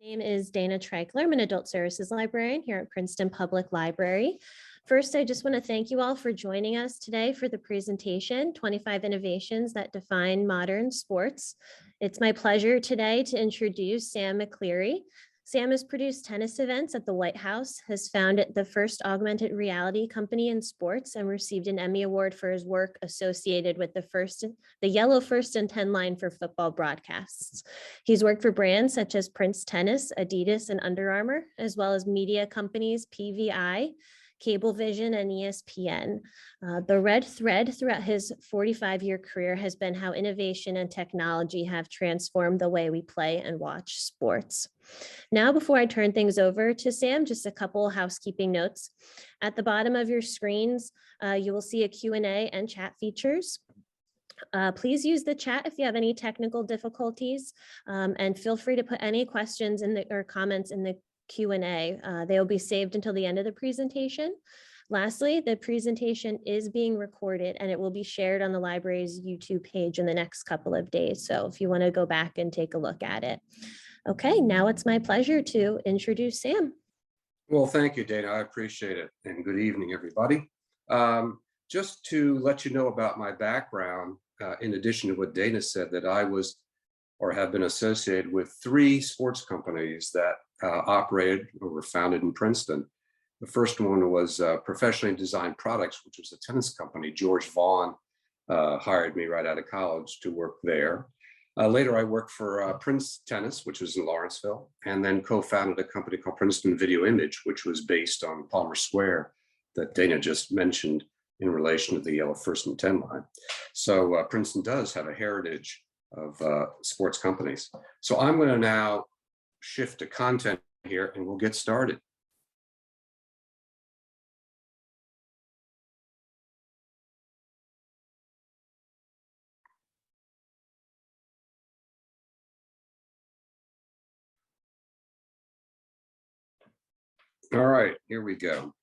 My name is Dana Treichler. I'm an adult services librarian here at Princeton Public Library. First, I just want to thank you all for joining us today for the presentation, 25 Innovations That Define Modern Sports. It's my pleasure today to introduce Sam McCleery. Sam has produced tennis events at the White House, has founded the first augmented reality company in sports, and received an Emmy Award for his work associated with the yellow first and 10 line for football broadcasts. He's worked for brands such as Prince Tennis, Adidas, and Under Armour, as well as media companies PVI, Cablevision, and ESPN. The red thread throughout his 45-year career has been how innovation and technology have transformed the way we play and watch sports. Now, before I turn things over to Sam, just a couple housekeeping notes. At the bottom of your screens, you will see a Q&A and chat features. Please use the chat if you have any technical difficulties, and feel free to put any questions or comments in the Q&A. They will be saved until the end of the presentation. Lastly, the presentation is being recorded and it will be shared on the library's YouTube page in the next couple of days. So if you want to go back and take a look at it. Okay, now it's my pleasure to introduce Sam. Well, thank you, Dana. I appreciate it. And good evening, everybody. Just to let you know about my background, in addition to what Dana said, that I was or have been associated with 3 sports companies that operated or were founded in Princeton. The first one was Professionally Designed Products, which was a tennis company. George Vaughn hired me right out of college to work there. Later, I worked for Prince Tennis, which was in Lawrenceville, and then co-founded a company called Princeton Video Image, which was based on Palmer Square that Dana just mentioned in relation to the yellow first and 10 line. So Princeton does have a heritage of sports companies. So I'm going to now shift to content here and we'll get started. All right, here we go.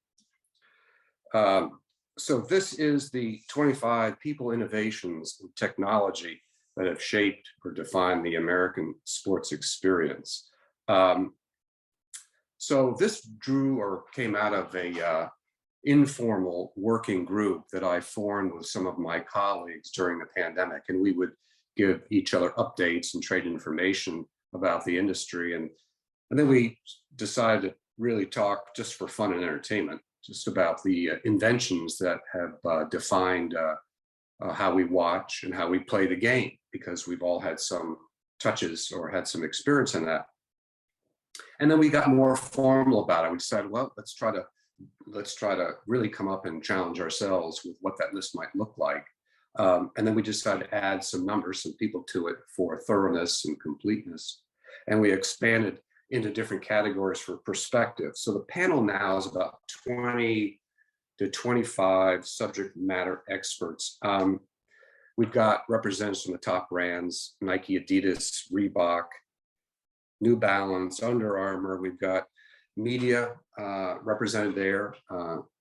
So this is the 25 people, innovations, and technology that have shaped or defined the American sports experience. So this drew or came out of a informal working group that I formed with some of my colleagues during the pandemic, and we would give each other updates and trade information about the industry. And then we decided to really talk just for fun and entertainment, just about the inventions that have defined how we watch and how we play the game, because we've all had some touches or had some experience in that. And then we got more formal about it. We decided, well, let's try to really come up and challenge ourselves with what that list might look like. And then we decided to add some numbers, some people to it for thoroughness and completeness. And we expanded into different categories for perspective. So the panel now is about 20 to 25 subject matter experts. We've got representatives from the top brands, Nike, Adidas, Reebok, New Balance, Under Armour. We've got media represented there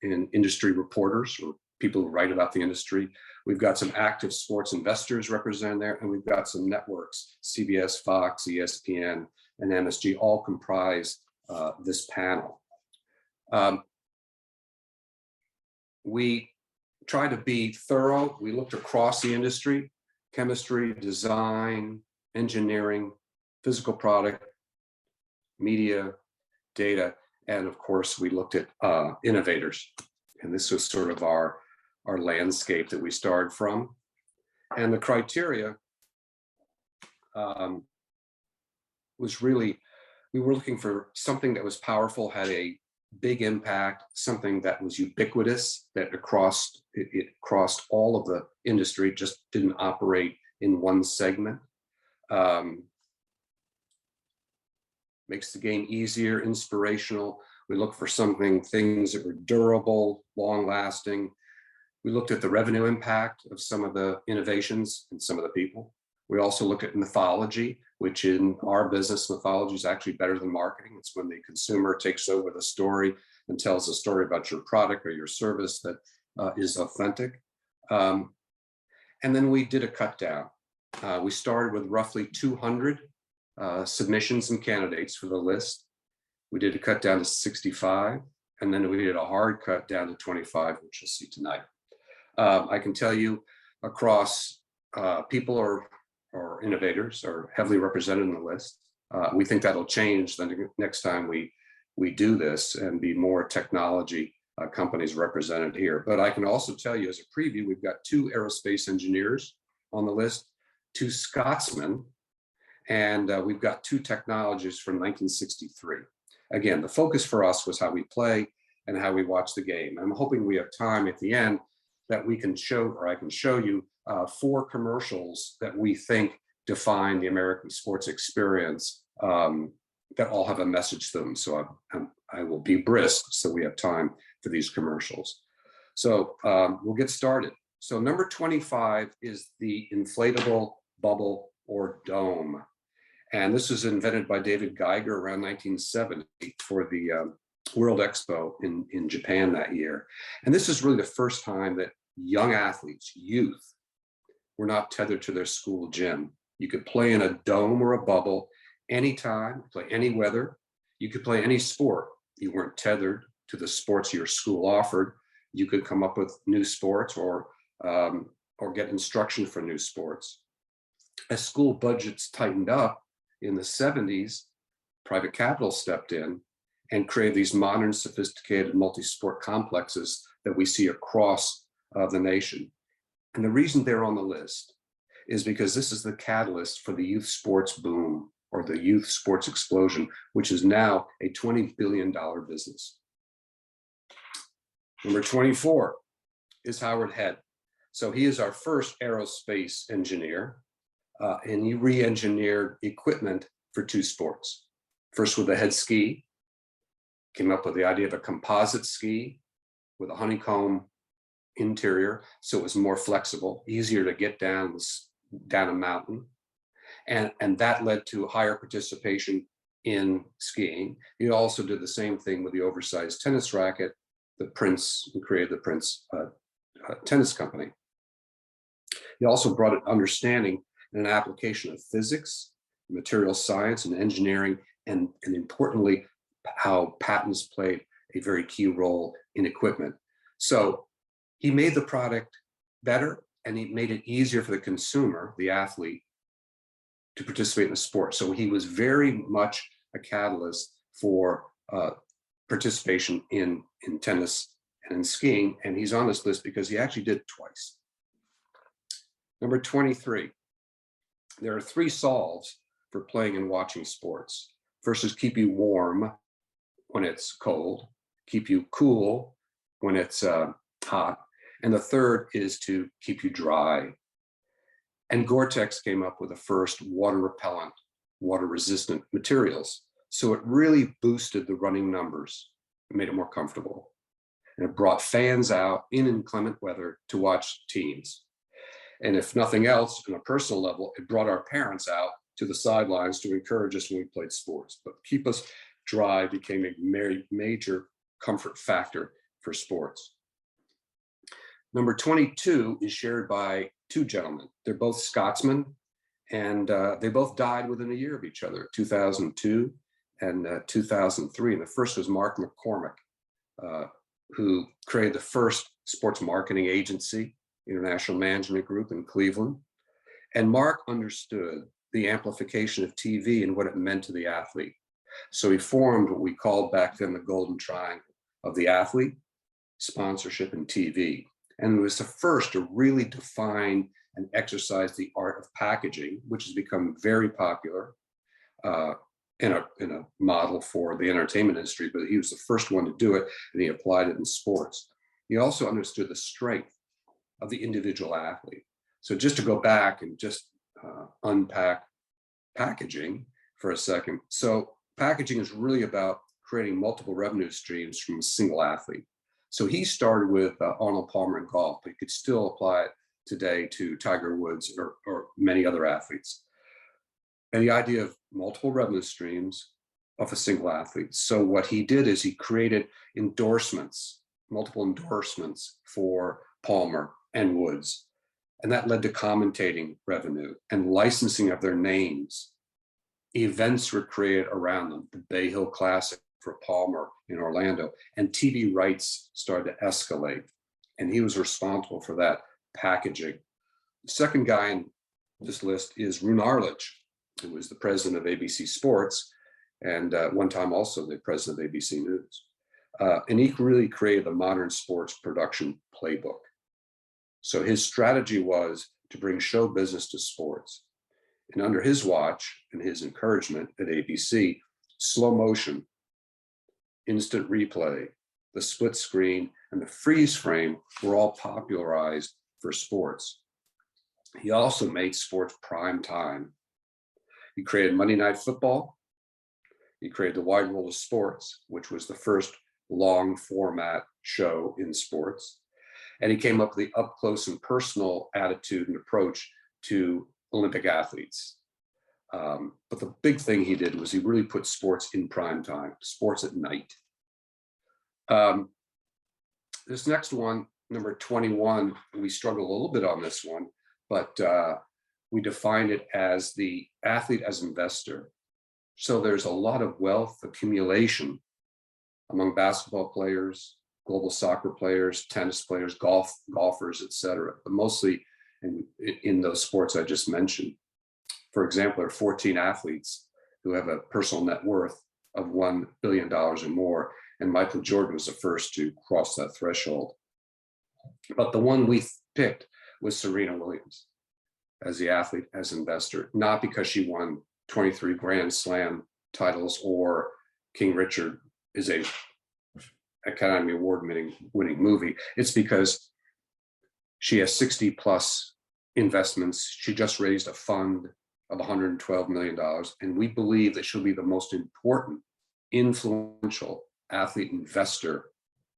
in industry reporters or people who write about the industry. We've got some active sports investors represented there, and we've got some networks, CBS, Fox, ESPN, and MSG, all comprise this panel. We try to be thorough. We looked across the industry: chemistry, design, engineering, physical product, media, data, and of course, we looked at innovators. And this was sort of our landscape that we started from. And the criteria was really, we were looking for something that was powerful, had a big impact, something that was ubiquitous, that it crossed all of the industry, just didn't operate in one segment. Makes the game easier, inspirational. We looked for things that were durable, long-lasting. We looked at the revenue impact of some of the innovations and some of the people. We also looked at mythology, which in our business, mythology is actually better than marketing. It's when the consumer takes over the story and tells a story about your product or your service that is authentic. And then we did a cut down. We started with roughly 200 submissions and candidates for the list. We did a cut down to 65, and then we did a hard cut down to 25, which you'll see tonight. I can tell you across people or innovators are heavily represented in the list. We think that'll change the next time we do this and be more technology companies represented here. But I can also tell you as a preview, we've got 2 aerospace engineers on the list, 2 Scotsmen, and we've got 2 technologists from 1963. Again, the focus for us was how we play and how we watch the game. I'm hoping we have time at the end that we can show, or I can show you 4 commercials that we think define the American sports experience that all have a message to them. So I will be brisk so we have time for these commercials. So we'll get started. So number 25 is the inflatable bubble or dome. And this was invented by David Geiger around 1970 for the World Expo in Japan that year. And this is really the first time that young athletes, youth, were not tethered to their school gym. You could play in a dome or a bubble anytime, play any weather. You could play any sport. You weren't tethered to the sports your school offered. You could come up with new sports or get instruction for new sports. As school budgets tightened up in the 70s, private capital stepped in and created these modern, sophisticated multi-sport complexes that we see across the nation. And the reason they're on the list is because this is the catalyst for the youth sports boom or the youth sports explosion, which is now a $20 billion business. Number 24 is Howard Head. So he is our first aerospace engineer, and he re-engineered equipment for 2 sports. First with a head ski, came up with the idea of a composite ski with a honeycomb interior, so it was more flexible, easier to get down a mountain. And that led to higher participation in skiing. He also did the same thing with the oversized tennis racket, he created the Prince tennis company. He also brought an understanding and an application of physics, material science, and engineering, and importantly, how patents played a very key role in equipment. So he made the product better, and he made it easier for the consumer, the athlete, to participate in the sport. So he was very much a catalyst for participation in tennis and in skiing, and he's on this list because he actually did it twice. Number 23, there are 3 solves for playing and watching sports. First is keep you warm when it's cold, keep you cool when it's hot, and the third is to keep you dry. And Gore-Tex came up with the first water repellent, water resistant materials. So it really boosted the running numbers, it made it more comfortable. And it brought fans out in inclement weather to watch teams. And if nothing else, on a personal level, it brought our parents out to the sidelines to encourage us when we played sports. But keep us dry became a major comfort factor for sports. Number 22 is shared by 2 gentlemen. They're both Scotsmen, and they both died within a year of each other, 2002 and 2003. And the first was Mark McCormick, who created the first sports marketing agency, International Management Group in Cleveland. And Mark understood the amplification of TV and what it meant to the athlete. So he formed what we called back then the golden triangle of the athlete, sponsorship, and TV. And it was the first to really define and exercise the art of packaging, which has become very popular in a model for the entertainment industry, but he was the first one to do it, and he applied it in sports. He also understood the strength of the individual athlete. So just to go back and just unpack packaging for a second. So packaging is really about creating multiple revenue streams from a single athlete. So he started with Arnold Palmer in golf, but you could still apply it today to Tiger Woods or many other athletes. And the idea of multiple revenue streams of a single athlete. So what he did is he created endorsements, multiple endorsements for Palmer and Woods. And that led to commentating revenue and licensing of their names Events were created around them, the Bay Hill Classic for Palmer in Orlando, and TV rights started to escalate. And he was responsible for that packaging. The second guy in this list is Roone Arledge, who was the president of ABC Sports, and one time also the president of ABC News. And he really created the modern sports production playbook. So his strategy was to bring show business to sports. And under his watch and his encouragement at ABC, slow motion, instant replay, the split screen, and the freeze frame were all popularized for sports. He also made sports prime time. He created Monday Night Football. He created The Wide World of Sports, which was the first long format show in sports. And he came up with the up close and personal attitude and approach to Olympic athletes. But the big thing he did was he really put sports in prime time, sports at night. This next one, number 21, we struggle a little bit on this one, but we define it as the athlete as investor. So there's a lot of wealth accumulation among basketball players, global soccer players, tennis players, golfers, et cetera, but mostly in those sports I just mentioned. For example, there are 14 athletes who have a personal net worth of $1 billion or more, and Michael Jordan was the first to cross that threshold. But the one we picked was Serena Williams as the athlete, as investor, not because she won 23 Grand Slam titles or King Richard is a Academy Award winning movie. It's because she has 60 plus investments. She just raised a fund of $112 million. And we believe that she'll be the most important, influential athlete investor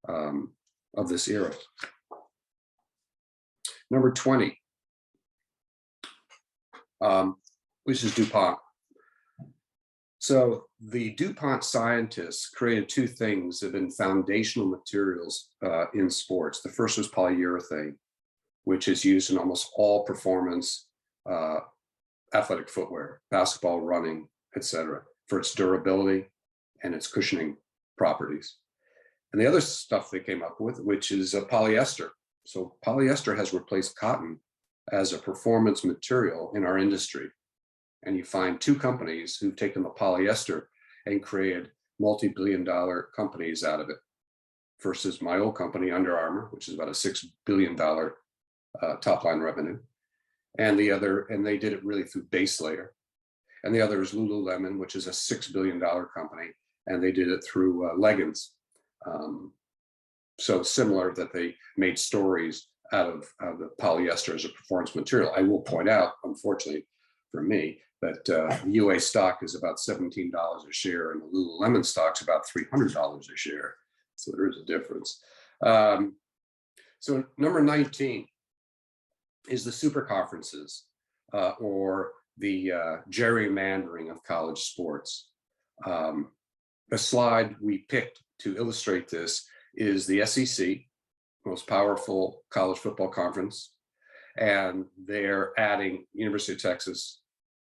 of this era. Number 20, which is DuPont. So the DuPont scientists created two things that have been foundational materials in sports. The first was polyurethane, which is used in almost all performance athletic footwear, basketball, running, etc., for its durability and its cushioning properties. And the other stuff they came up with, which is polyester. So polyester has replaced cotton as a performance material in our industry. And you find two companies who've taken the polyester and created multi-billion-dollar companies out of it. First is my old company, Under Armour, which is about a $6 billion top line revenue. And the other, and they did it really through base layer. And the other is Lululemon, which is a $6 billion company, and they did it through leggings. So similar that they made stories out of the polyester as a performance material. I will point out, unfortunately for me, that the UA stock is about $17 a share and the Lululemon stock's about $300 a share. So there is a difference. So number 19 is the super conferences or the gerrymandering of college sports. The slide we picked to illustrate this is the SEC, most powerful college football conference, and they're adding University of Texas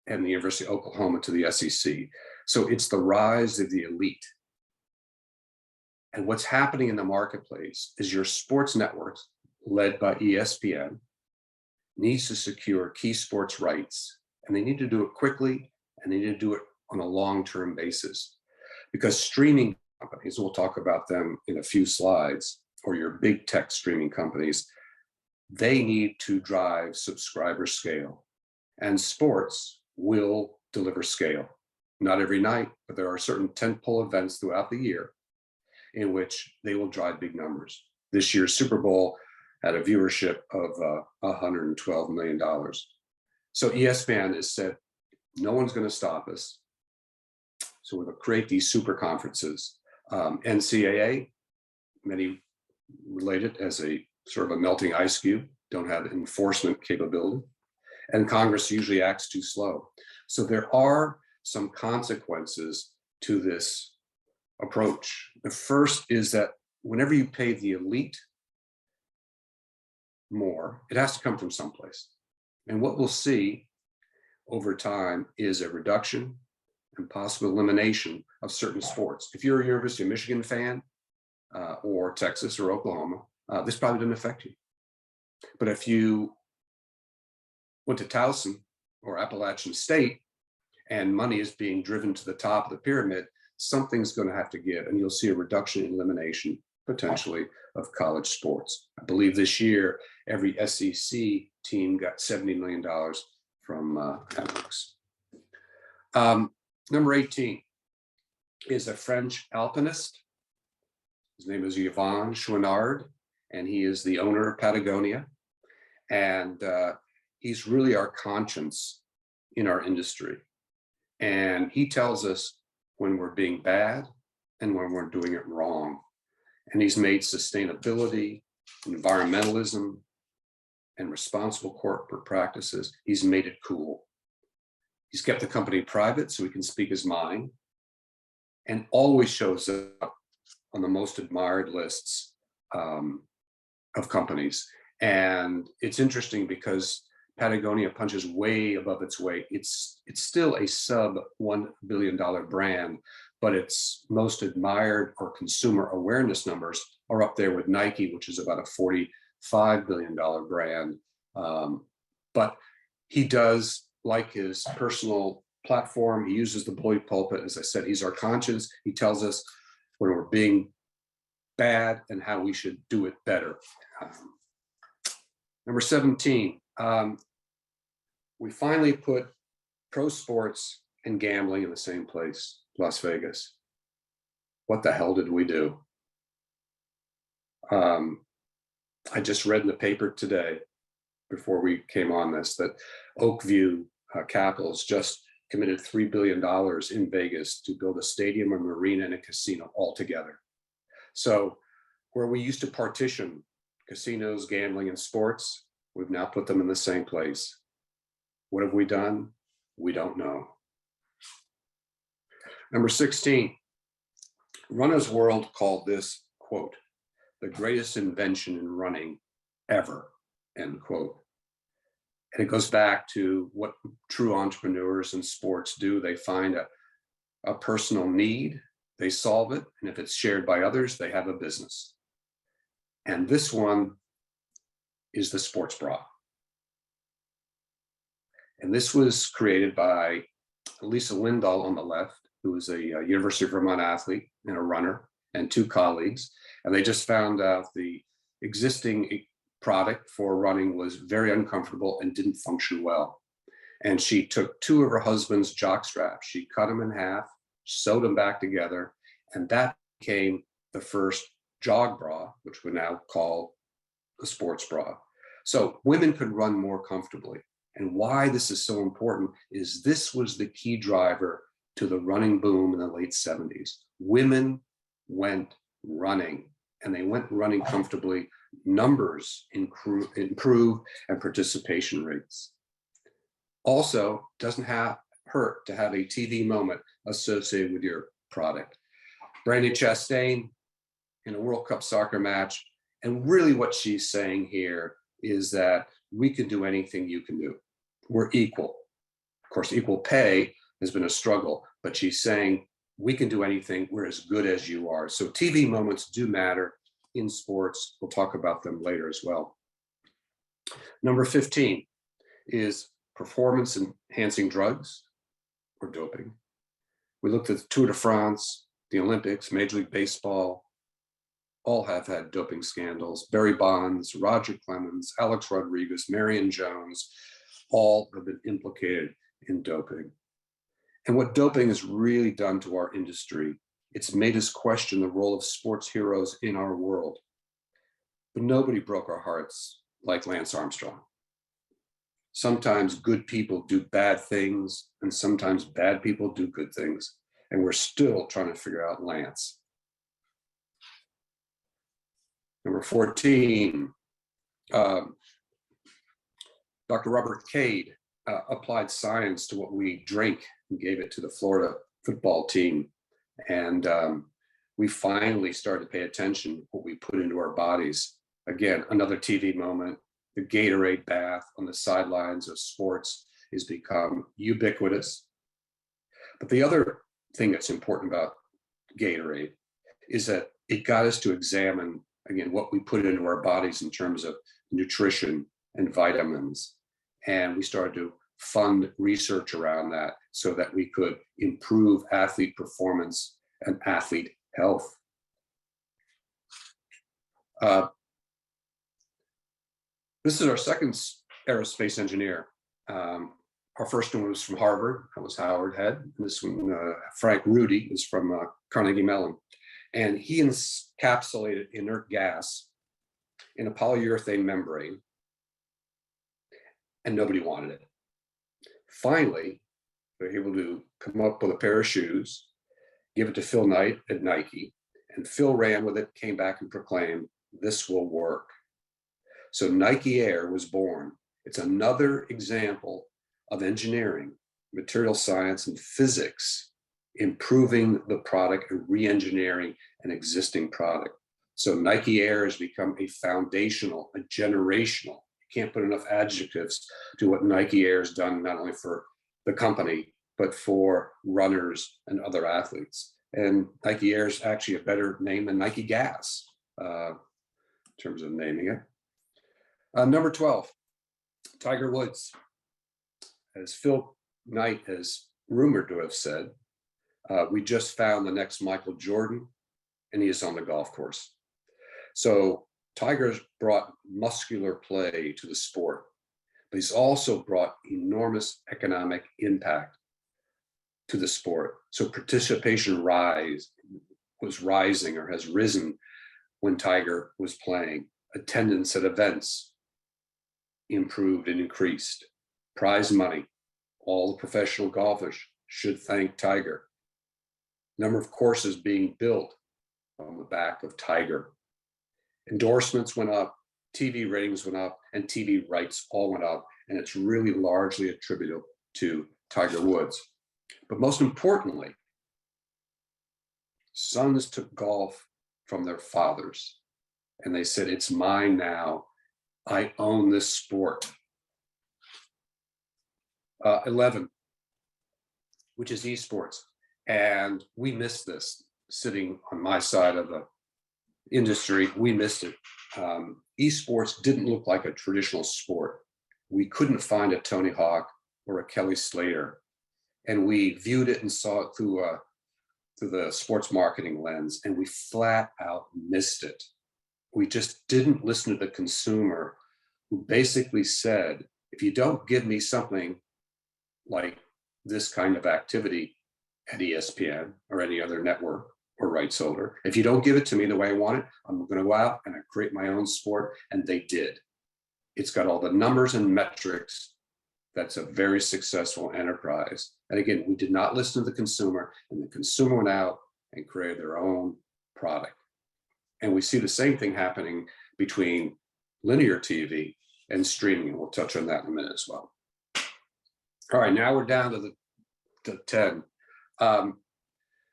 and the University of Oklahoma to the SEC. So it's the rise of the elite. And what's happening in the marketplace is your sports networks, led by ESPN, needs to secure key sports rights, and they need to do it quickly, and they need to do it on a long-term basis. Because streaming companies, we'll talk about them in a few slides, or your big tech streaming companies, they need to drive subscriber scale. And sports will deliver scale. Not every night, but there are certain tentpole events throughout the year in which they will drive big numbers. This year's Super Bowl had a viewership of $112 million. So ESPN has said, no one's going to stop us. So we're going to create these super conferences. NCAA, many relate it as a sort of a melting ice cube, don't have enforcement capability. And Congress usually acts too slow. So there are some consequences to this approach. The first is that whenever you pay the elite more, it has to come from someplace. And what we'll see over time is a reduction and possible elimination of certain sports. If you're a University of Michigan fan or Texas or Oklahoma, this probably didn't affect you. But if you went to Towson or Appalachian State and money is being driven to the top of the pyramid, something's going to have to give, and you'll see a reduction in elimination potentially of college sports. I believe this year every SEC team got $70 million from networks. Number 18 is a French alpinist. His name is Yvan Chouinard, and he is the owner of Patagonia. And he's really our conscience in our industry. And he tells us when we're being bad and when we're doing it wrong. And he's made sustainability, environmentalism, and responsible corporate practices, he's made it cool. He's kept the company private so he can speak his mind, and always shows up on the most admired lists of companies. And it's interesting because Patagonia punches way above its weight. It's still a sub $1 billion brand, but its most admired or consumer awareness numbers are up there with Nike, which is about a $45 billion brand. But he does like his personal platform. He uses the bully pulpit. As I said, he's our conscience. He tells us when we're being bad and how we should do it better. Number 17, we finally put pro sports and gambling in the same place, Las Vegas. What the hell did we do? I just read in the paper today, before we came on this, that Oakview Capitals just committed $3 billion in Vegas to build a stadium, a marina, and a casino all together. So where we used to partition casinos, gambling, and sports, we've now put them in the same place. What have we done? We don't know. Number 16, Runner's World called this, quote, the greatest invention in running ever, end quote. And it goes back to what true entrepreneurs in sports do. They find a personal need, they solve it, and if it's shared by others, they have a business. And this one is the sports bra. And this was created by Lisa Lindahl on the left, who is a University of Vermont athlete and a runner, and two colleagues. And they just found out the existing product for running was very uncomfortable and didn't function well. And she took two of her husband's jock straps, she cut them in half, sewed them back together, and that became the first jog bra, which we now call a sports bra. So women could run more comfortably. And why this is so important is this was the key driver to the running boom in the late 70s. Women went running, and they went running comfortably. Numbers improve and participation rates. Also, doesn't hurt to have a TV moment associated with your product. Brandi Chastain in a World Cup soccer match, and really what she's saying here is that we can do anything you can do. We're equal. Of course, equal pay has been a struggle, but she's saying we can do anything. We're as good as you are. So TV moments do matter in sports. We'll talk about them later as well. Number 15 is performance enhancing drugs or doping. We looked at the Tour de France, the Olympics, Major League Baseball, all have had doping scandals. Barry Bonds, Roger Clemens, Alex Rodriguez, Marion Jones, all have been implicated in doping. And what doping has really done to our industry, it's made us question the role of sports heroes in our world. But nobody broke our hearts like Lance Armstrong. Sometimes good people do bad things, and sometimes bad people do good things. And we're still trying to figure out Lance. Number 14, Dr. Robert Cade applied science to what we drink and gave it to the Florida football team. And we finally started to pay attention to what we put into our bodies. Again, another TV moment. The Gatorade bath on the sidelines of sports has become ubiquitous. But the other thing that's important about Gatorade is that it got us to examine, again, what we put into our bodies in terms of nutrition and vitamins. And we started to fund research around that so that we could improve athlete performance and athlete health. This is our second aerospace engineer. Our first one was from Harvard. That was Howard Head. This one, Frank Rudy, is from Carnegie Mellon. And he encapsulated inert gas in a polyurethane membrane, and nobody wanted it. Finally, they were able to come up with a pair of shoes, give it to Phil Knight at Nike, and Phil ran with it, came back and proclaimed, "This will work." So Nike Air was born. It's another example of engineering, material science, and physics improving the product and re-engineering an existing product. So Nike Air has become a foundational, a generational. You can't put enough adjectives to what Nike Air has done, not only for the company, but for runners and other athletes. And Nike Air is actually a better name than Nike Gas in terms of naming it. Number 12, Tiger Woods. As Phil Knight has rumored to have said, we just found the next Michael Jordan, and he is on the golf course. So Tiger's brought muscular play to the sport, but he's also brought enormous economic impact to the sport. So participation was rising or has risen when Tiger was playing. Attendance at events improved and increased. Prize money, all the professional golfers should thank Tiger. Number of courses being built on the back of Tiger. Endorsements went up, TV ratings went up, and TV rights all went up. And it's really largely attributable to Tiger Woods. But most importantly, sons took golf from their fathers. And they said, "It's mine now. I own this sport." 11, which is esports. And we missed this sitting on my side of the industry. We missed it. Esports didn't look like a traditional sport. We couldn't find a Tony Hawk or a Kelly Slater. And we viewed it and saw it through the sports marketing lens, and we flat out missed it. We just didn't listen to the consumer, who basically said, if you don't give me something like this kind of activity at ESPN or any other network or rights holder, if you don't give it to me the way I want it, I'm going to go out and I create my own sport. And they did. It's got all the numbers and metrics. That's a very successful enterprise. And again, we did not listen to the consumer, and the consumer went out and created their own product. And we see the same thing happening between linear TV and streaming, and we'll touch on that in a minute as well. All right, now we're down to the 10.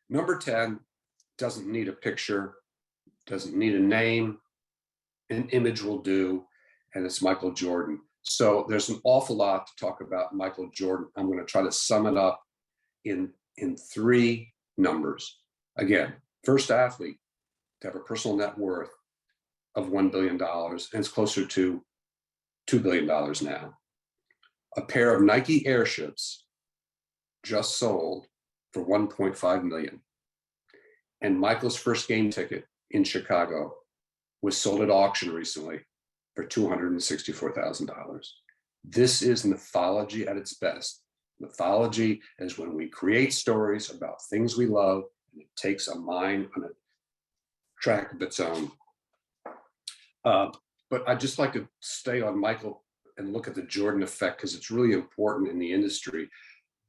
Number 10 doesn't need a picture, doesn't need a name. An image will do, and it's Michael Jordan. So there's an awful lot to talk about Michael Jordan. I'm going to try to sum it up in 3 numbers. Again, first athlete to have a personal net worth of $1 billion, and it's closer to $2 billion now. A pair of Nike airships just sold for $1.5 million. And Michael's first game ticket in Chicago was sold at auction recently for $264,000. This is mythology at its best. Mythology is when we create stories about things we love, and it takes a mind on a track of its own. But I'd just like to stay on Michael and look at the Jordan effect, because it's really important in the industry.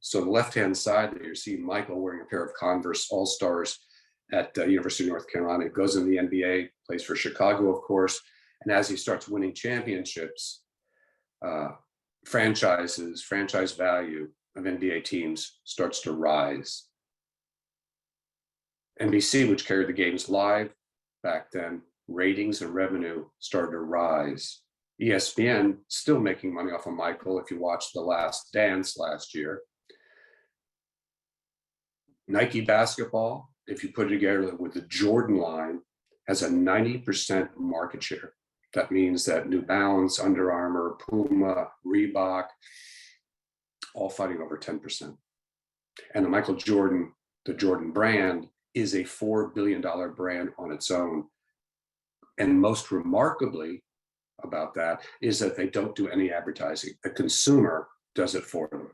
So on the left-hand side there, you see Michael wearing a pair of Converse All-Stars at University of North Carolina. It goes in the NBA, plays for Chicago, of course. And as he starts winning championships, franchise value of NBA teams starts to rise. NBC, which carried the games live back then, ratings and revenue started to rise. ESPN still making money off of Michael if you watched The Last Dance last year. Nike basketball, if you put it together with the Jordan line, has a 90% market share. That means that New Balance, Under Armour, Puma, Reebok, all fighting over 10%. And the Jordan brand is a $4 billion brand on its own. And most remarkably about that is that they don't do any advertising. The consumer does it for them.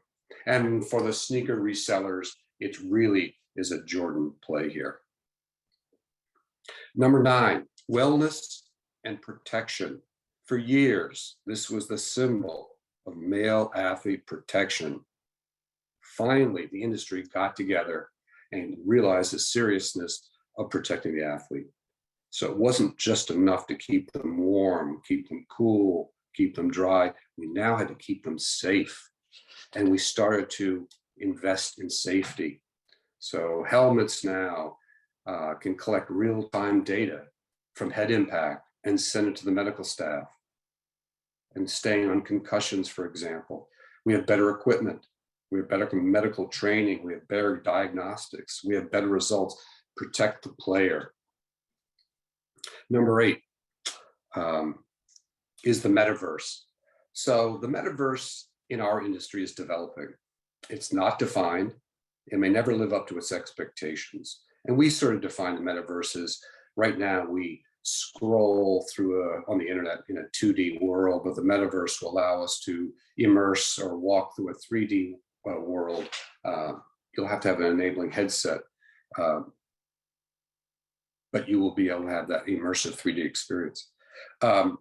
And for the sneaker resellers, it really is a Jordan play here. Number 9, wellness and protection. For years, this was the symbol of male athlete protection. Finally, the industry got together and realized the seriousness of protecting the athlete. So it wasn't just enough to keep them warm, keep them cool, keep them dry. We now had to keep them safe. And we started to invest in safety. So helmets now can collect real-time data from head impact and send it to the medical staff. And staying on concussions, for example. We have better equipment. We have better medical training. We have better diagnostics. We have better results. Protect the player. Number 8 is the metaverse. So the metaverse in our industry is developing. It's not defined. It may never live up to its expectations. And we sort of define the metaverse as right now we scroll through on the internet in a 2D world, but the metaverse will allow us to immerse or walk through a 3D world. You'll have to have an enabling headset, but you will be able to have that immersive 3D experience. The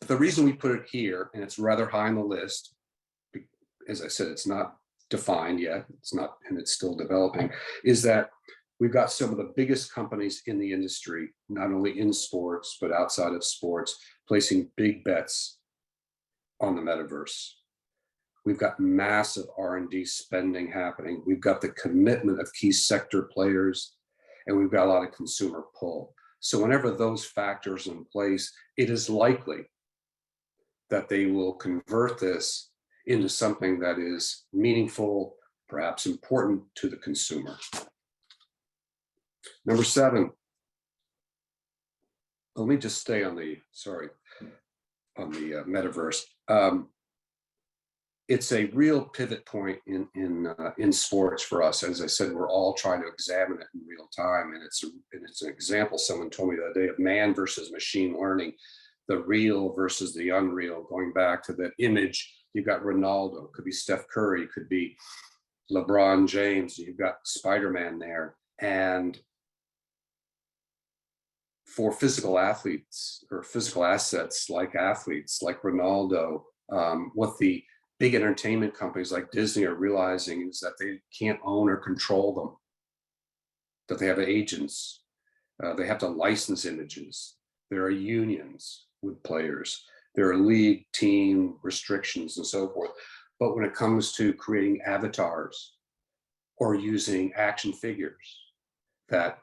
reason we put it here, and it's rather high on the list, as I said, it's not defined yet, and it's still developing, is that we've got some of the biggest companies in the industry, not only in sports, but outside of sports, placing big bets on the metaverse. We've got massive R&D spending happening. We've got the commitment of key sector players, and we've got a lot of consumer pull. So whenever those factors are in place, it is likely that they will convert this into something that is meaningful, perhaps important to the consumer. Number 7, let me just stay on the, metaverse. It's a real pivot point in sports for us. As I said, we're all trying to examine it in real time. And it's an example someone told me the other day of man versus machine learning, the real versus the unreal, going back to that image. You've got Ronaldo, could be Steph Curry, could be LeBron James, you've got Spider-Man there. And for physical athletes or physical assets like athletes like Ronaldo, what the big entertainment companies like Disney are realizing is that they can't own or control them, that they have agents, they have to license images, there are unions with players, there are league team restrictions and so forth. But when it comes to creating avatars or using action figures that,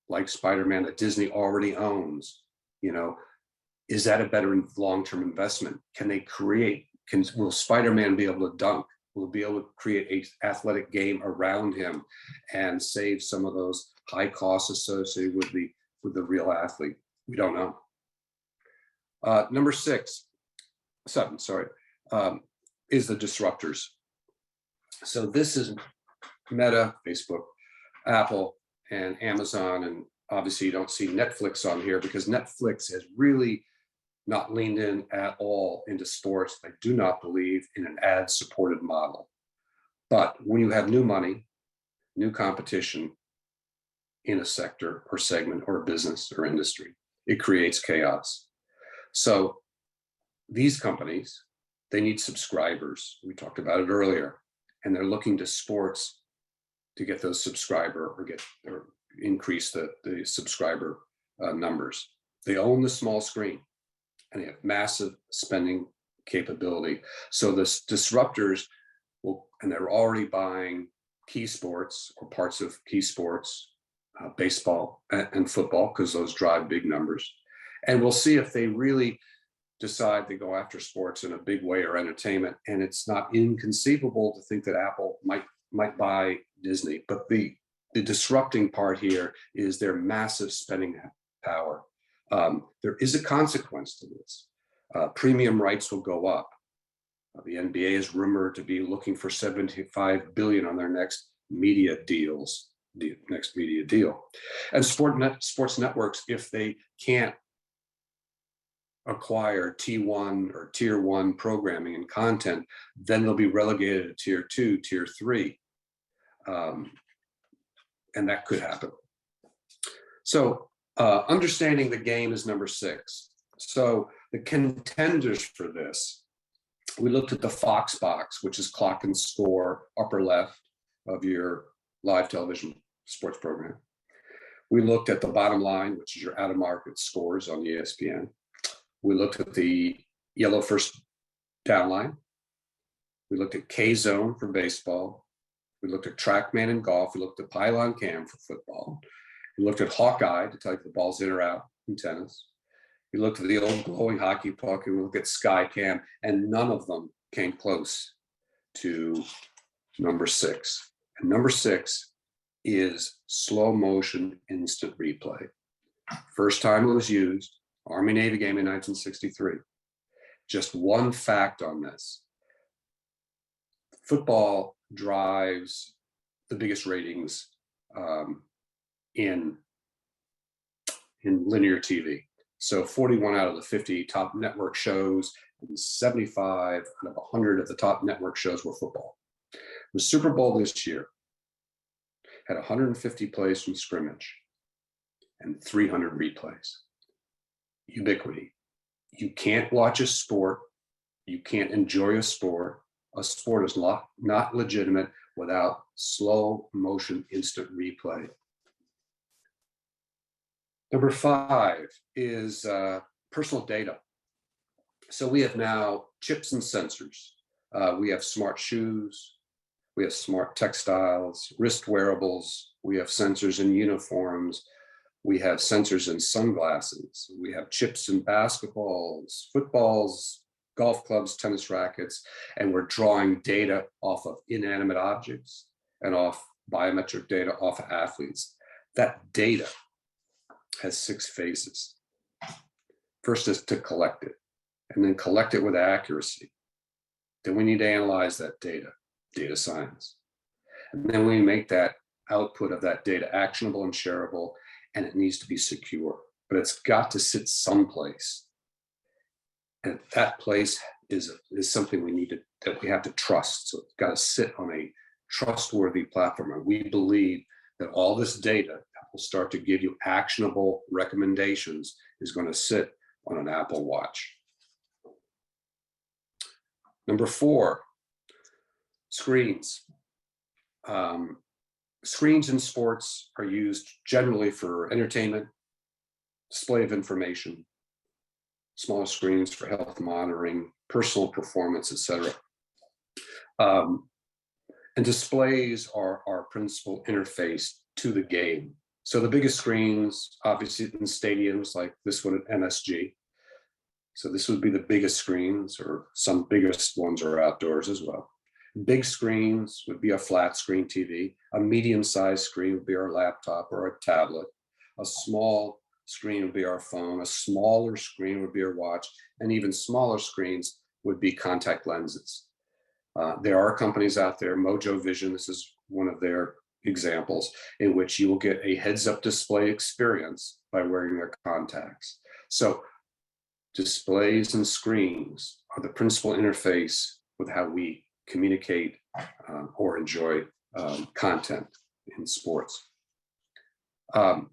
like Spider-Man, that Disney already owns, is that a better long-term investment? Can they create, will Spider-Man be able to dunk? Will be able to create an athletic game around him and save some of those high costs associated with the real athlete? We don't know. Number 7, is the disruptors. So this is Meta, Facebook, Apple, and Amazon, and obviously you don't see Netflix on here because Netflix has really not leaned in at all into sports. They do not believe in an ad-supported model. But when you have new money, new competition in a sector or segment or a business or industry, it creates chaos. So these companies, they need subscribers. We talked about it earlier, and they're looking to sports to get those subscriber or increase the subscriber numbers. They own the small screen and they have massive spending capability. So the disruptors will, and they're already buying key sports or parts of key sports, baseball and football, because those drive big numbers. And we'll see if they really decide to go after sports in a big way or entertainment. And it's not inconceivable to think that Apple might buy Disney, but the the disrupting part here is their massive spending power. There is a consequence to this. Premium rights will go up. The NBA is rumored to be looking for $75 billion on their next media deal. And sports networks, if they can't acquire T1 or Tier 1 programming and content, then they'll be relegated to Tier 2, Tier 3. And that could happen. So understanding the game is number 6. So the contenders for this, we looked at the Fox box, which is clock and score, upper left of your live television sports program. We looked at the bottom line, which is your out-of-market scores on ESPN. We looked at the yellow first down line. We looked at K-Zone for baseball. We looked at TrackMan in golf. We looked at Pylon Cam for football. We looked at Hawkeye to tell you if the ball's in or out in tennis. We looked at the old glowing hockey puck, and we looked at Skycam, and none of them came close to number 6. And number 6 is slow motion instant replay. First time it was used, Army Navy game in 1963. Just one fact on this. Football drives the biggest ratings in linear TV. So 41 out of the 50 top network shows and 75 out of 100 of the top network shows were football. The Super Bowl this year had 150 plays from scrimmage and 300 replays. Ubiquity. You can't watch a sport. You can't enjoy a sport. A sport is not legitimate without slow motion instant replay. Number 5 is personal data. So we have now chips and sensors. We have smart shoes. We have smart textiles, wrist wearables. We have sensors in uniforms. We have sensors in sunglasses. We have chips in basketballs, footballs, golf clubs, tennis rackets, and we're drawing data off of inanimate objects and off biometric data off of athletes. That data has 6 phases. First is to collect it, and then collect it with accuracy. Then we need to analyze that data science. And then we make that output of that data actionable and shareable, and it needs to be secure, but it's got to sit someplace. And that place is something that we have to trust. So it's got to sit on a trustworthy platform. And we believe that all this data that will start to give you actionable recommendations is going to sit on an Apple Watch. Number 4, screens. Screens in sports are used generally for entertainment, display of information, smaller screens for health monitoring, personal performance, etc. And displays are our principal interface to the game. So the biggest screens, obviously in stadiums like this one at MSG. So this would be the biggest screens, or some biggest ones are outdoors as well. Big screens would be a flat screen TV. A medium-sized screen would be our laptop or a tablet. A small screen would be our phone. A smaller screen would be our watch. And even smaller screens would be contact lenses. There are companies out there, Mojo Vision, this is one of their examples, in which you will get a heads-up display experience by wearing their contacts. So displays and screens are the principal interface with how we communicate or enjoy content in sports. And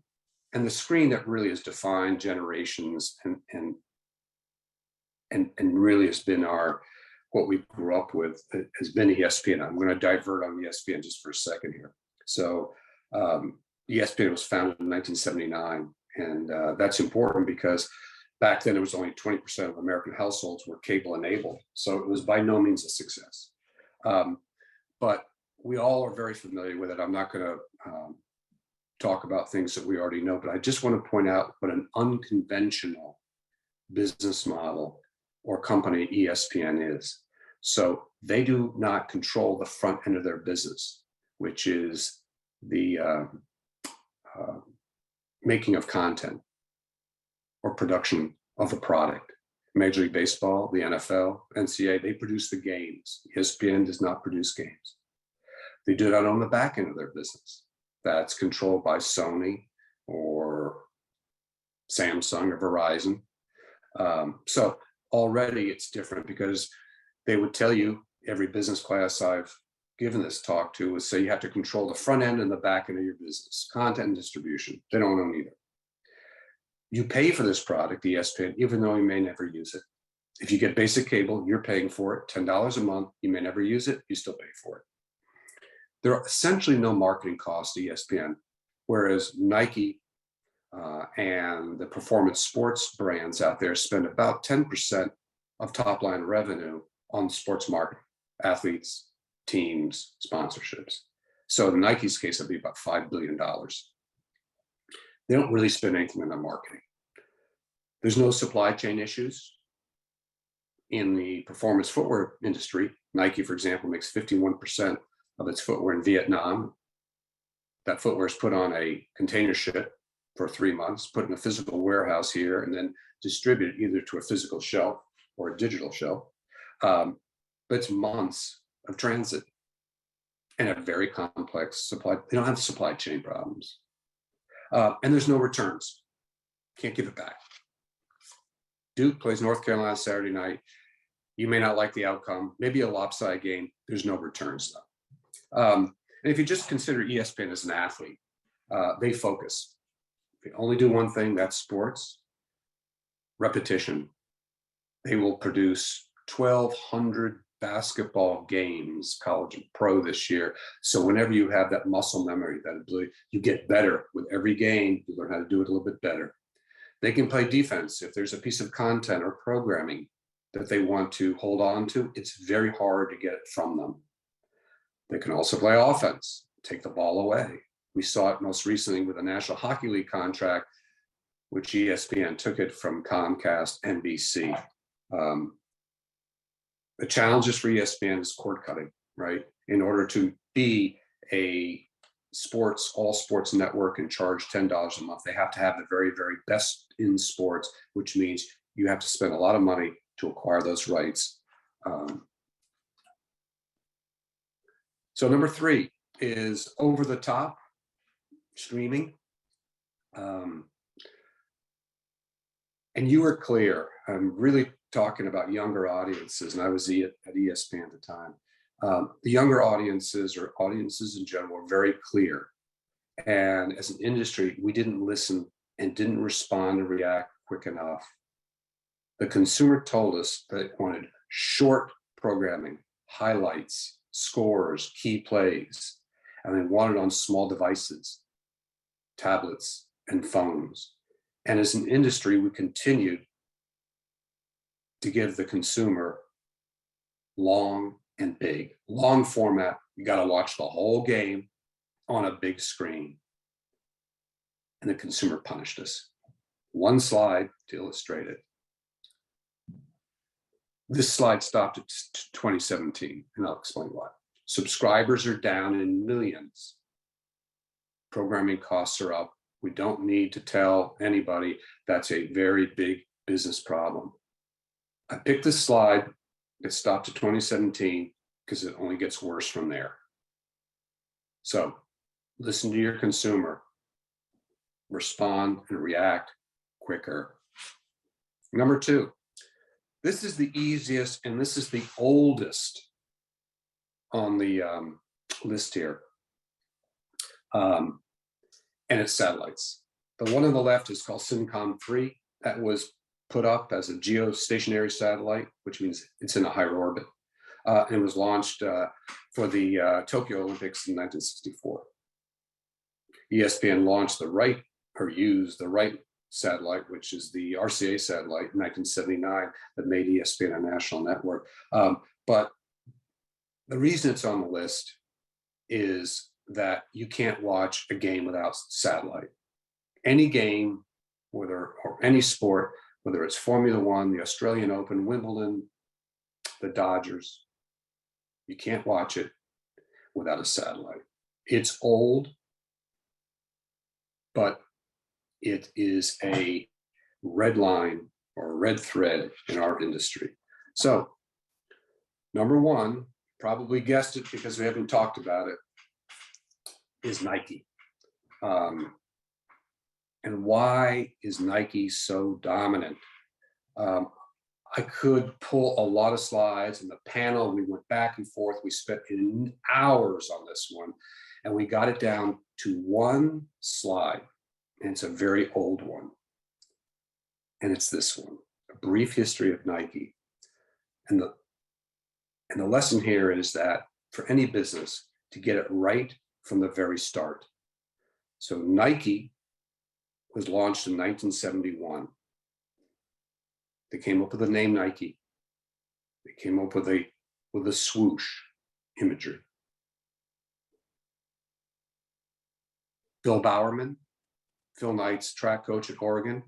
the screen that really has defined generations and really has been what we grew up with has been ESPN. I'm going to divert on ESPN just for a second here. So ESPN was founded in 1979, and that's important because back then it was only 20% of American households were cable enabled. So it was by no means a success. But we all are very familiar with it. I'm not going to talk about things that we already know, but I just want to point out what an unconventional business model or company ESPN is. So they do not control the front end of their business, which is the making of content or production of a product. Major League Baseball, the NFL, NCAA, they produce the games. ESPN does not produce games. They do that on the back end of their business. That's controlled by Sony or Samsung or Verizon. So already it's different, because they would tell you, every business class I've given this talk to would say you have to control the front end and the back end of your business, content and distribution. They don't own either. You pay for this product, ESPN, even though you may never use it. If you get basic cable, you're paying for it, $10 a month. You may never use it, you still pay for it. There are essentially no marketing costs to ESPN, whereas Nike and the performance sports brands out there spend about 10% of top line revenue on sports marketing, athletes, teams, sponsorships. So in Nike's case, it'd be about $5 billion. They don't really spend anything on marketing. There's no supply chain issues. In the performance footwear industry, Nike, for example, makes 51% of its footwear in Vietnam. That footwear is put on a container ship for 3 months, put in a physical warehouse here, and then distributed either to a physical shelf or a digital shelf. But it's months of transit and a very complex supply. They don't have supply chain problems. And there's no returns. Can't give it back. Duke plays North Carolina Saturday night. You may not like the outcome, maybe a lopsided game. There's no returns though. And if you just consider ESPN as an athlete, they focus. They only do one thing, that's sports, repetition. They will produce 1,200 basketball games, college and pro, this year. So whenever you have that muscle memory, that ability, you get better with every game. You learn how to do it a little bit better. They can play defense. If there's a piece of content or programming that they want to hold on to, it's very hard to get it from them. They can also play offense, take the ball away. We saw it most recently with the National Hockey League contract, which ESPN took it from Comcast, NBC. The challenges for ESPN is cord cutting, right? In order to be a all sports network and charge $10 a month, they have to have the very, very best in sports, which means you have to spend a lot of money to acquire those rights. So number 3 is over the top streaming. And you were clear. I'm really talking about younger audiences, and I was at ESPN at the time. The younger audiences, or audiences in general, were very clear. And as an industry, we didn't listen and didn't respond and react quick enough. The consumer told us that it wanted short programming, highlights, scores, key plays, and they wanted on small devices, tablets, and phones. And as an industry, we continued to give the consumer long and big. Long format, you got to watch the whole game on a big screen. And the consumer punished us. One slide to illustrate it. This slide stopped at 2017, and I'll explain why. Subscribers are down in millions. Programming costs are up. We don't need to tell anybody that's a very big business problem. I picked this slide. It stopped at 2017 because it only gets worse from there. So listen to your consumer, respond and react quicker. Number 2, this is the easiest and this is the oldest on the list here. And it's satellites. The one on the left is called SYNCOM-3. That was put up as a geostationary satellite, which means it's in a higher orbit. And was launched for the Tokyo Olympics in 1964. ESPN launched used the right satellite, which is the RCA satellite in 1979 that made ESPN a national network. But the reason it's on the list is that you can't watch a game without satellite. Any game, or any sport, whether it's Formula One, the Australian Open, Wimbledon, the Dodgers, you can't watch it without a satellite. It's old, but it is a red line or a red thread in our industry. So number one, probably guessed it because we haven't talked about it, is Nike. And why is Nike so dominant? I could pull a lot of slides in the panel. We went back and forth. We spent hours on this one, and we got it down to one slide. And it's a very old one. And it's this one, A Brief History of Nike. And the lesson here is that for any business, to get it right from the very start. So Nike was launched in 1971. They came up with the name Nike. They came up with a swoosh imagery. Bill Bowerman, Phil Knight's track coach at Oregon,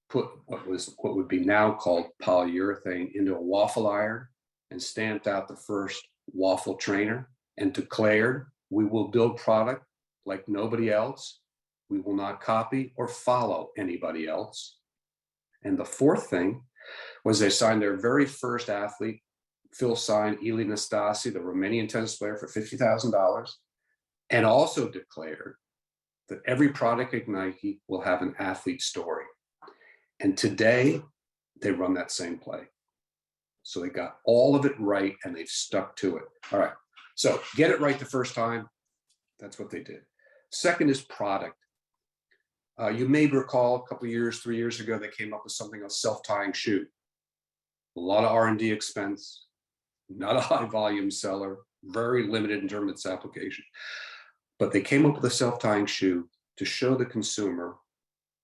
put what would be now called polyurethane into a waffle iron and stamped out the first waffle trainer and declared, "We will build product like nobody else. We will not copy or follow anybody else." And the fourth thing was they signed their very first athlete. Phil signed Eli Nastasi, the Romanian tennis player, for $50,000, and also declared that every product at Nike will have an athlete story. And today, they run that same play. So they got all of it right, and they've stuck to it. All right, so get it right the first time. That's what they did. Second is product. You may recall a couple of years, 3 years ago, they came up with something, a self-tying shoe. A lot of R&D expense, not a high volume seller, very limited in terms of its application. But they came up with a self-tying shoe to show the consumer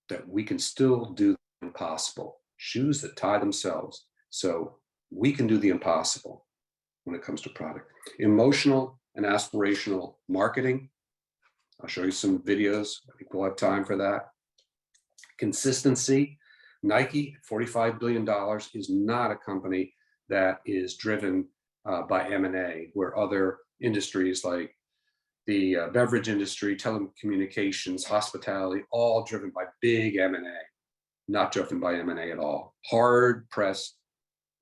that we can still do the impossible. Shoes that tie themselves. So we can do the impossible when it comes to product. Emotional and aspirational marketing. I'll show you some videos. I think we'll have time for that. Consistency. Nike, $45 billion, is not a company that is driven by M&A, where other industries like the beverage industry, telecommunications, hospitality, all driven by big M&A, not driven by M&A at all. Hard pressed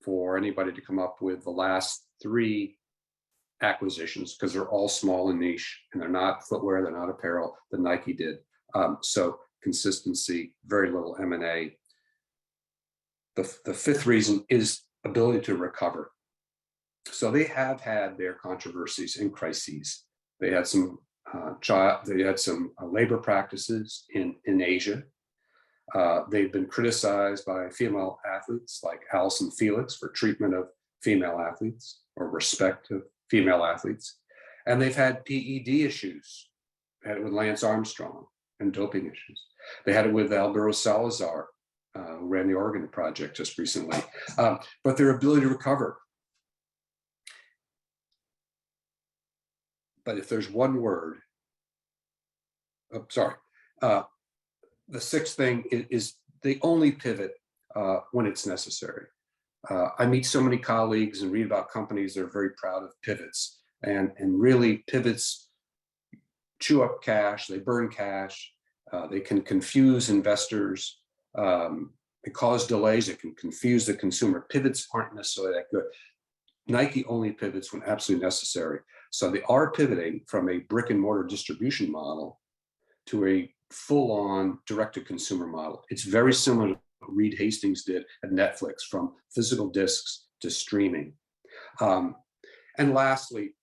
for anybody to come up with the last 3 acquisitions, because they're all small and niche, and they're not footwear, they're not apparel, that Nike did. So consistency, very little M&A. The fifth reason is ability to recover. So they have had their controversies and crises. They had some labor practices in Asia. They've been criticized by female athletes like Allyson Felix for treatment of female athletes or respect of female athletes. And they've had PED issues. They had it with Lance Armstrong and doping issues. They had it with Alberto Salazar, who ran the Oregon Project just recently. But their ability to recover. But if there's one word, the sixth thing is they only pivot when it's necessary. I meet so many colleagues and read about companies that are very proud of pivots, and really pivots chew up cash, they burn cash, they can confuse investors, it cause delays, it can confuse the consumer. Pivots aren't necessarily that good. Nike only pivots when absolutely necessary. So they are pivoting from a brick and mortar distribution model to a full-on direct-to-consumer model. It's very similar to what Reed Hastings did at Netflix, from physical discs to streaming. And lastly,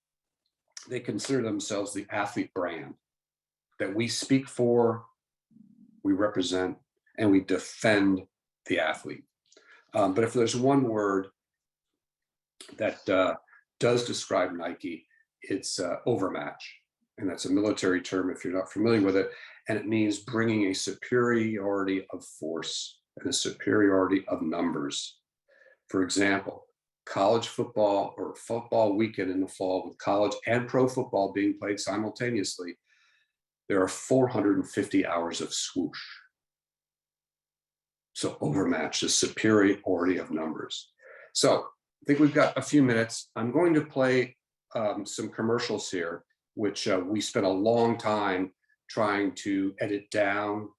they consider themselves the athlete brand that we speak for, we represent, and we defend the athlete. But if there's one word that does describe Nike, it's overmatch. And that's a military term if you're not familiar with it. And it means bringing a superiority of force and a superiority of numbers. For example, college football or football weekend in the fall with college and pro football being played simultaneously, there are 450 hours of swoosh. So overmatch, the superiority of numbers. So I think we've got a few minutes. I'm going to play some commercials here, which we spent a long time trying to edit down.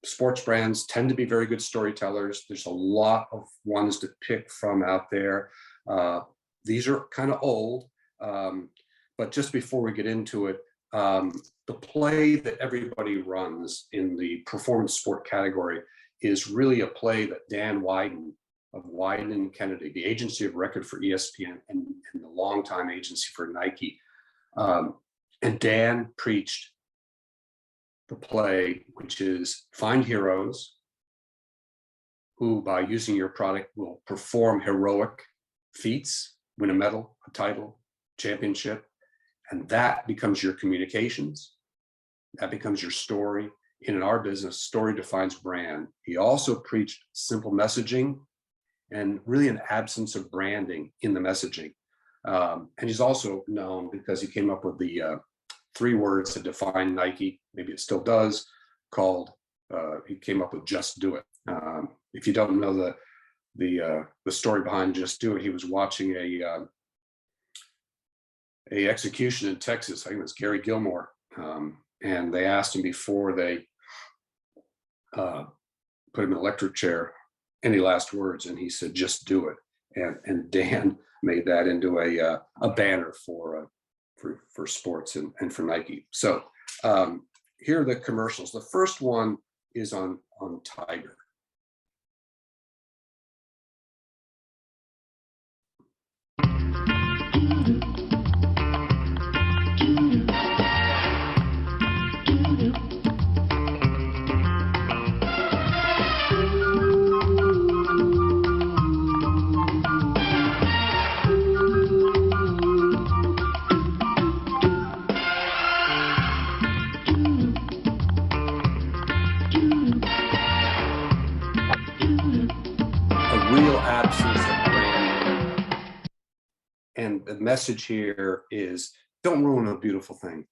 Sports brands tend to be very good storytellers. There's a lot of ones to pick from out there. These are kind of old, but just before we get into it, the play that everybody runs in the performance sport category is really a play that Dan Wyden of Wyden and Kennedy, the agency of record for ESPN and the longtime agency for Nike. And Dan preached the play, which is find heroes who, by using your product, will perform heroic feats, win a medal, a title, championship, and that becomes your communications. That becomes your story. In our business, story defines brand. He also preached simple messaging and really an absence of branding in the messaging. And he's also known because he came up with the 3 words to define Nike, maybe it still does, called, he came up with Just Do It. If you don't know the story behind Just Do It, he was watching a execution in Texas. I think it was Gary Gilmore. And they asked him before they put him in an electric chair, any last words? And he said, just do it. And Dan made that into a banner for sports and for Nike. So here are the commercials. The first one is on Tiger. And the message here is, don't ruin a beautiful thing.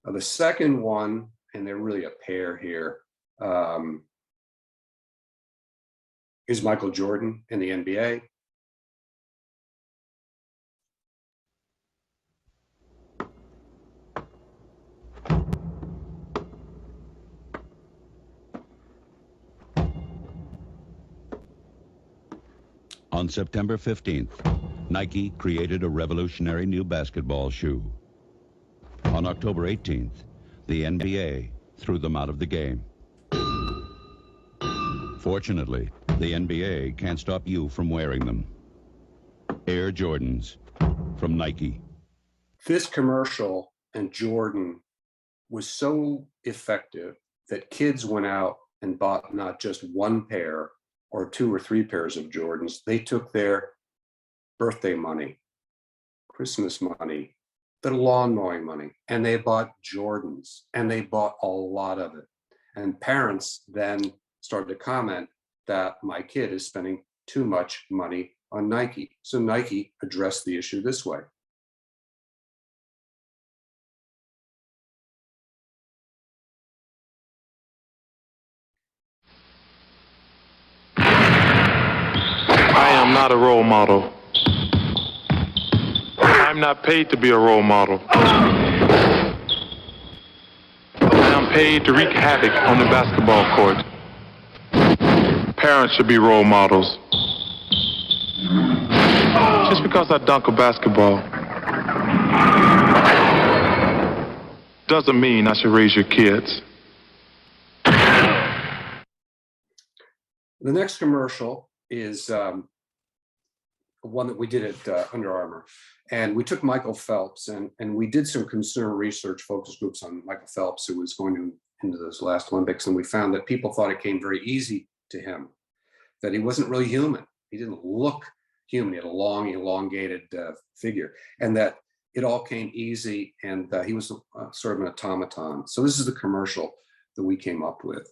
The second one, and they're really a pair here, is Michael Jordan in the NBA. On September 15th, Nike created a revolutionary new basketball shoe. On October 18th, the NBA threw them out of the game. Fortunately, the NBA can't stop you from wearing them. Air Jordans from Nike. This commercial and Jordan was so effective that kids went out and bought not just one pair or 2 or 3 pairs of Jordans. They took their birthday money, Christmas money, their lawn mowing money, and they bought Jordans, and they bought a lot of it. And parents then started to comment that my kid is spending too much money on Nike. So Nike addressed the issue this way. I am not a role model. I'm not paid to be a role model. I am paid to wreak havoc on the basketball court. Parents should be role models. Just because I dunk a basketball doesn't mean I should raise your kids. The next commercial is one that we did at Under Armour. And we took Michael Phelps and we did some consumer research focus groups on Michael Phelps, who was going into those last Olympics. And we found that people thought it came very easy to him, that he wasn't really human. He didn't look human. He had a long, elongated figure, and that it all came easy, and he was sort of an automaton. So this is the commercial that we came up with.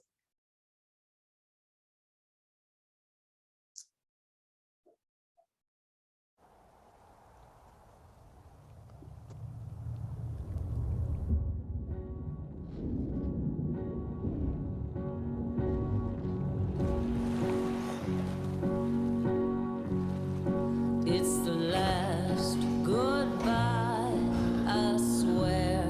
It's the last goodbye, I swear.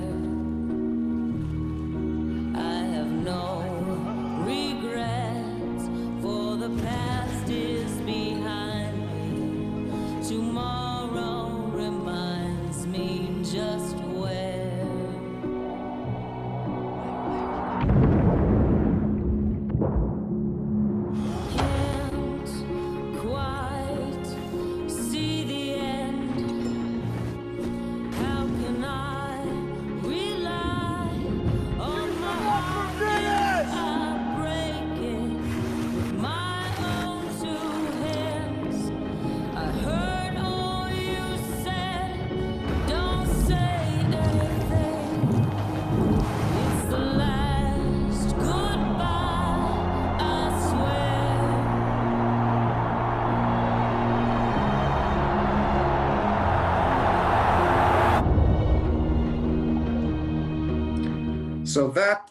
So that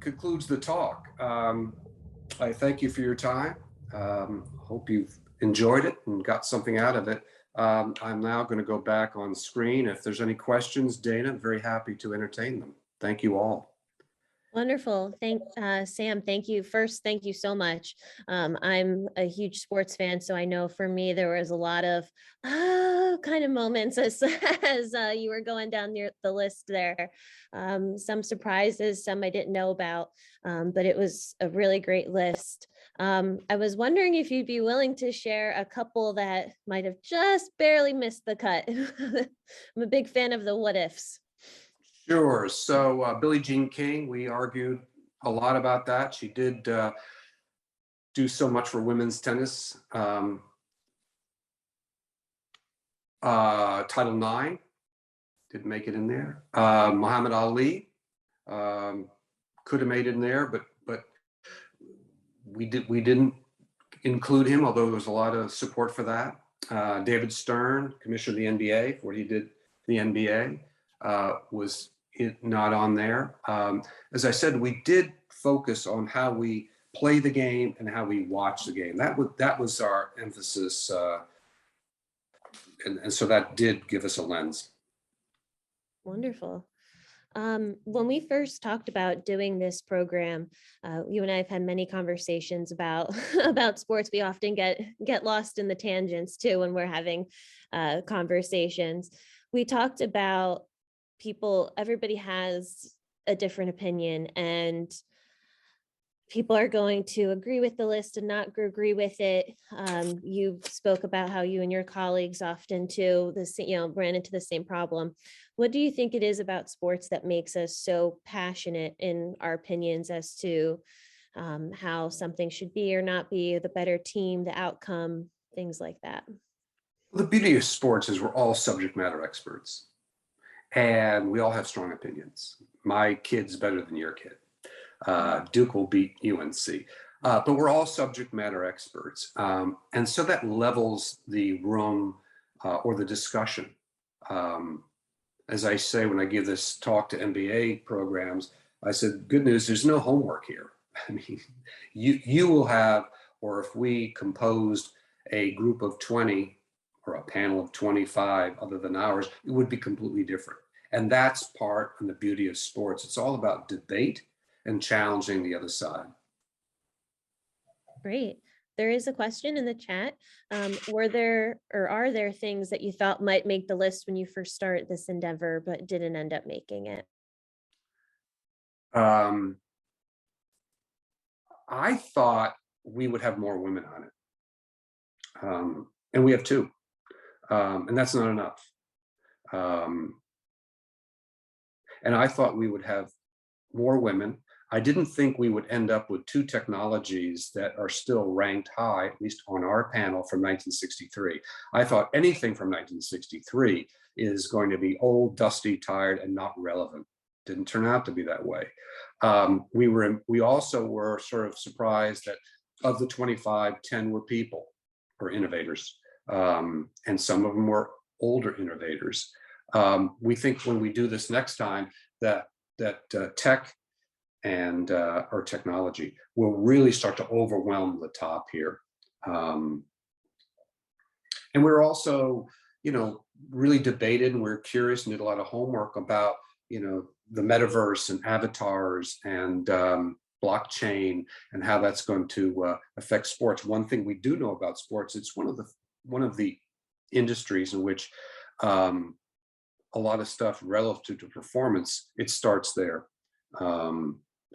concludes the talk. I thank you for your time. Hope you've enjoyed it and got something out of it. I'm now going to go back on screen. If there's any questions, Dana, I'm very happy to entertain them. Thank you all. Wonderful. Sam, thank you. First, thank you so much. I'm a huge sports fan, so I know for me, there was a lot of kind of moments as you were going down the list there. Some surprises, some I didn't know about, but it was a really great list. I was wondering if you'd be willing to share a couple that might have just barely missed the cut. I'm a big fan of the what ifs. Sure. So Billie Jean King, we argued a lot about that. She did do so much for women's tennis. Title IX didn't make it in there. Muhammad Ali could have made it in there, but we didn't include him, although there was a lot of support for that. David Stern, commissioner of the NBA, for what he did for the NBA, was not on there. As I said, we did focus on how we play the game and how we watch the game. That was our emphasis, and so that did give us a lens. Wonderful. When we first talked about doing this program, you and I have had many conversations about about sports. We often get lost in the tangents too when we're having conversations. We talked about everybody has a different opinion, and people are going to agree with the list and not agree with it. You spoke about how you and your colleagues often too, ran into the same problem. What do you think it is about sports that makes us so passionate in our opinions as to how something should be or not be, the better team, the outcome, things like that? The beauty of sports is we're all subject matter experts, and we all have strong opinions. My kid's better than your kid. Duke will beat UNC, but we're all subject matter experts. And so that levels the room or the discussion. As I say, when I give this talk to MBA programs, I said, good news, there's no homework here. I mean, you will have, or if we composed a group of 20 or a panel of 25 other than ours, it would be completely different. And that's part of the beauty of sports. It's all about debate and challenging the other side. Great. There is a question in the chat. Are there things that you thought might make the list when you first started this endeavor, but didn't end up making it? I thought we would have more women on it. And we have two. And that's not enough. And I thought we would have more women. I didn't think we would end up with two technologies that are still ranked high, at least on our panel, from 1963. I thought anything from 1963 is going to be old, dusty, tired, and not relevant. Didn't turn out to be that way. We also were sort of surprised that of the 25, 10 were people or innovators, and some of them were older innovators. We think when we do this next time that tech and or technology will really start to overwhelm the top here. And we're also, really debated, and we're curious and did a lot of homework about, the metaverse and avatars and blockchain and how that's going to affect sports. One thing we do know about sports, it's one of the industries in which a lot of stuff relative to performance, it starts there.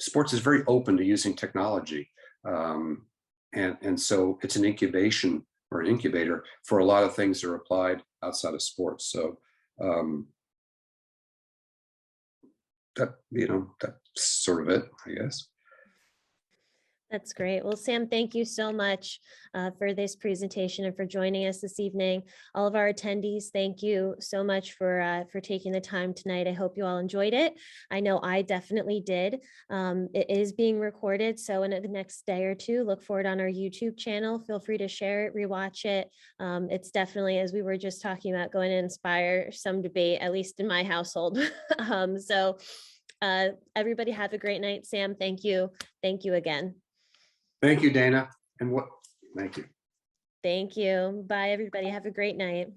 Sports is very open to using technology. And so it's an incubation or an incubator for a lot of things that are applied outside of sports. So that's sort of it, I guess. That's great. Well, Sam, thank you so much for this presentation and for joining us this evening. All of our attendees, thank you so much for taking the time tonight. I hope you all enjoyed it. I know I definitely did. It is being recorded, so in the next day or two, look for it on our YouTube channel. Feel free to share it, rewatch it. It's definitely, as we were just talking about, going to inspire some debate, at least in my household. So Everybody have a great night. Sam, thank you. Thank you again. Thank you, Dana. And thank you. Thank you. Bye, everybody. Have a great night.